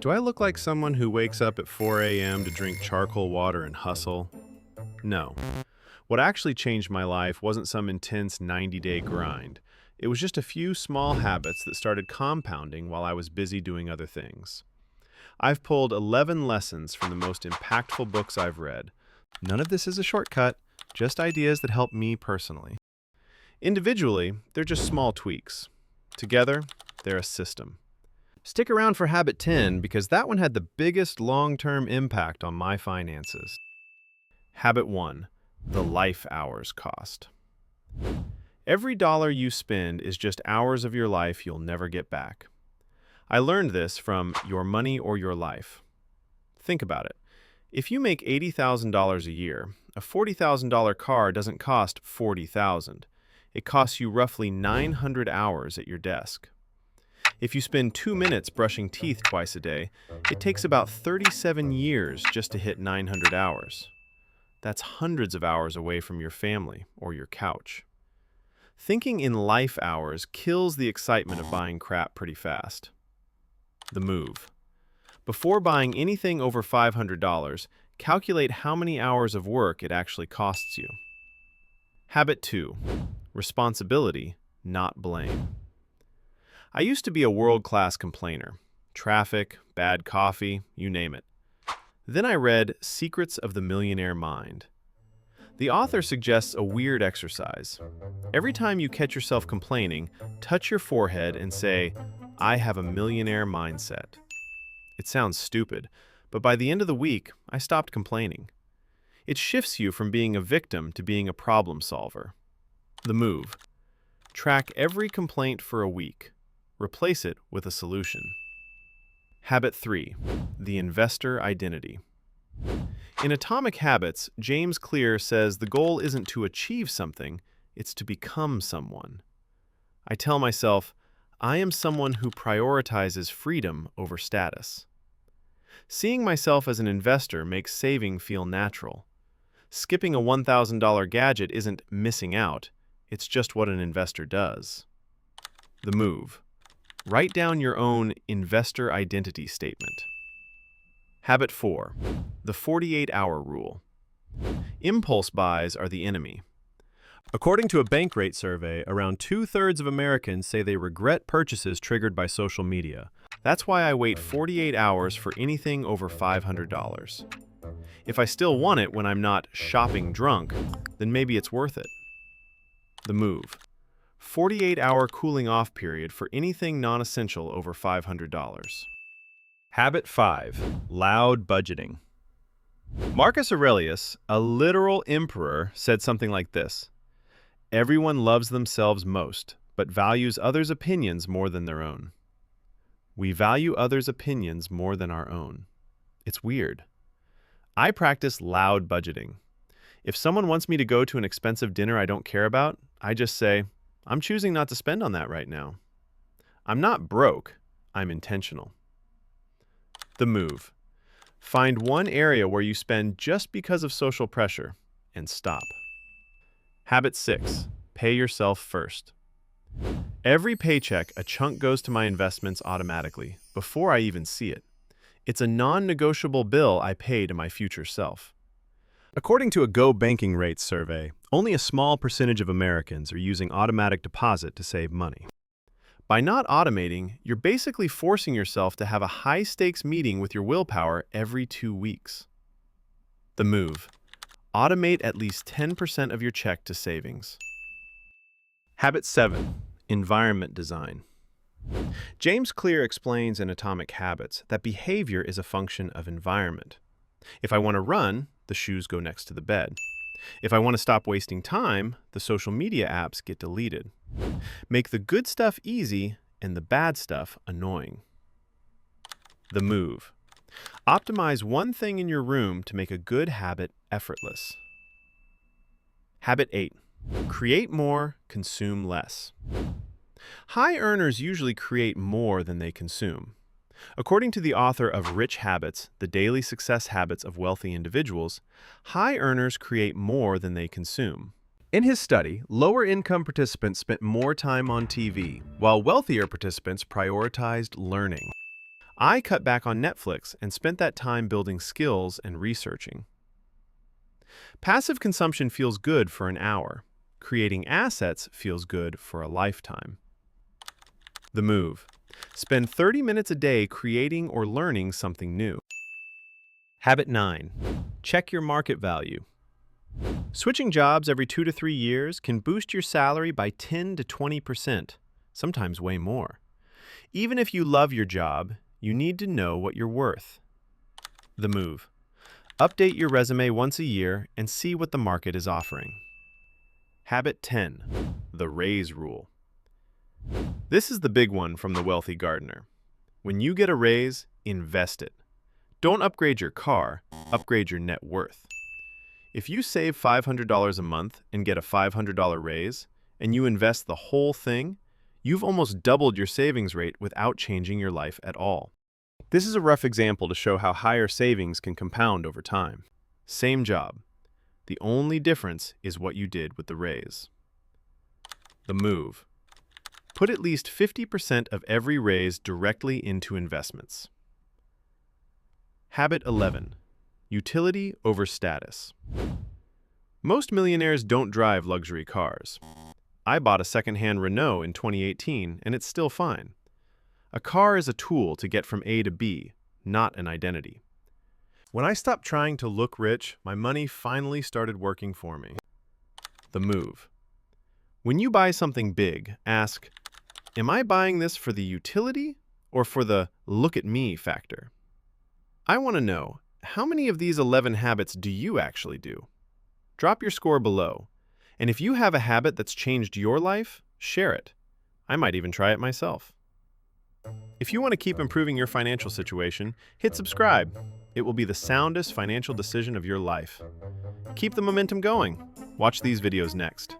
Do I look like someone who wakes up at 4 a.m. to drink charcoal water and hustle? No. What actually changed my life wasn't some intense 90-day grind. It was just a few small habits that started compounding while I was busy doing other things. I've pulled 11 lessons from the most impactful books I've read. None of this is a shortcut, just ideas that help me personally. Individually, they're just small tweaks. Together, they're a system. Stick around for habit 10 because that one had the biggest long-term impact on my finances. Habit 1. The life hours cost. Every dollar you spend is just hours of your life you'll never get back. I learned this from Your Money or Your Life. Think about it. If you make $80,000 a year, a $40,000 car doesn't cost $40,000. It costs you roughly 900 hours at your desk. If you spend 2 minutes brushing teeth twice a day, it takes about 37 years just to hit 900 hours. That's hundreds of hours away from your family or your couch. Thinking in life hours kills the excitement of buying crap pretty fast. The move. Before buying anything over $500, calculate how many hours of work it actually costs you. Habit 2. Responsibility, not blame. I used to be a world-class complainer. Traffic, bad coffee, you name it. Then I read Secrets of the Millionaire Mind. The author suggests a weird exercise. Every time you catch yourself complaining, touch your forehead and say, "I have a millionaire mindset." It sounds stupid, but by the end of the week, I stopped complaining. It shifts you from being a victim to being a problem solver. The move. Track every complaint for a week. Replace it with a solution. Habit 3. The investor identity. In Atomic Habits, James Clear says the goal isn't to achieve something, it's to become someone. I tell myself, I am someone who prioritizes freedom over status. Seeing myself as an investor makes saving feel natural. Skipping a $1,000 gadget isn't missing out, it's just what an investor does. The move. Write down your own investor identity statement. Habit 4. The 48-hour rule. Impulse buys are the enemy. According to a Bankrate survey, around 2/3 of Americans say they regret purchases triggered by social media. That's why I wait 48 hours for anything over $500. If I still want it when I'm not shopping drunk, then maybe it's worth it. The move. 48-hour cooling off period for anything non-essential over $500. Habit 5. Loud budgeting. Marcus Aurelius, a literal emperor, said something like this: "Everyone loves themselves most, but values others' opinions more than their own." We value others' opinions more than our own. It's weird. I practice loud budgeting. If someone wants me to go to an expensive dinner I don't care about, I just say, "I'm choosing not to spend on that right now." I'm not broke, I'm intentional. The move. Find one area where you spend just because of social pressure and stop. Habit 6. Pay yourself first. Every paycheck, a chunk goes to my investments automatically, before I even see it. It's a non-negotiable bill I pay to my future self. According to a Go Banking Rates survey, only a small percentage of Americans are using automatic deposit to save money. By not automating, you're basically forcing yourself to have a high-stakes meeting with your willpower every 2 weeks. The move. Automate at least 10% of your check to savings. Habit 7. Environment design. James Clear explains in Atomic Habits that behavior is a function of environment. If I want to run, the shoes go next to the bed. If I want to stop wasting time, the social media apps get deleted. Make the good stuff easy and the bad stuff annoying. The move. Optimize one thing in your room to make a good habit effortless. Habit 8. Create more, consume less. High earners usually create more than they consume. According to the author of Rich Habits, The Daily Success Habits of Wealthy Individuals, high earners create more than they consume. In his study, lower-income participants spent more time on TV, while wealthier participants prioritized learning. I cut back on Netflix and spent that time building skills and researching. Passive consumption feels good for an hour. Creating assets feels good for a lifetime. The move. Spend 30 minutes a day creating or learning something new. Habit 9. Check your market value. Switching jobs every 2 to 3 years can boost your salary by 10 to 20%, sometimes way more. Even if you love your job, you need to know what you're worth. The move. Update your resume once a year and see what the market is offering. Habit 10. The raise rule. This is the big one from the wealthy gardener. When you get a raise, invest it. Don't upgrade your car, upgrade your net worth. If you save $500 a month and get a $500 raise, and you invest the whole thing, you've almost doubled your savings rate without changing your life at all. This is a rough example to show how higher savings can compound over time. Same job. The only difference is what you did with the raise. The move. Put at least 50% of every raise directly into investments. Habit 11. Utility over status. Most millionaires don't drive luxury cars. I bought a second-hand Renault in 2018, and it's still fine. A car is a tool to get from A to B, not an identity. When I stopped trying to look rich, my money finally started working for me. The move. When you buy something big, ask, am I buying this for the utility or for the look at me factor? I want to know, how many of these 11 habits do you actually do? Drop your score below. And if you have a habit that's changed your life, share it. I might even try it myself. If you want to keep improving your financial situation, hit subscribe. It will be the soundest financial decision of your life. Keep the momentum going. Watch these videos next.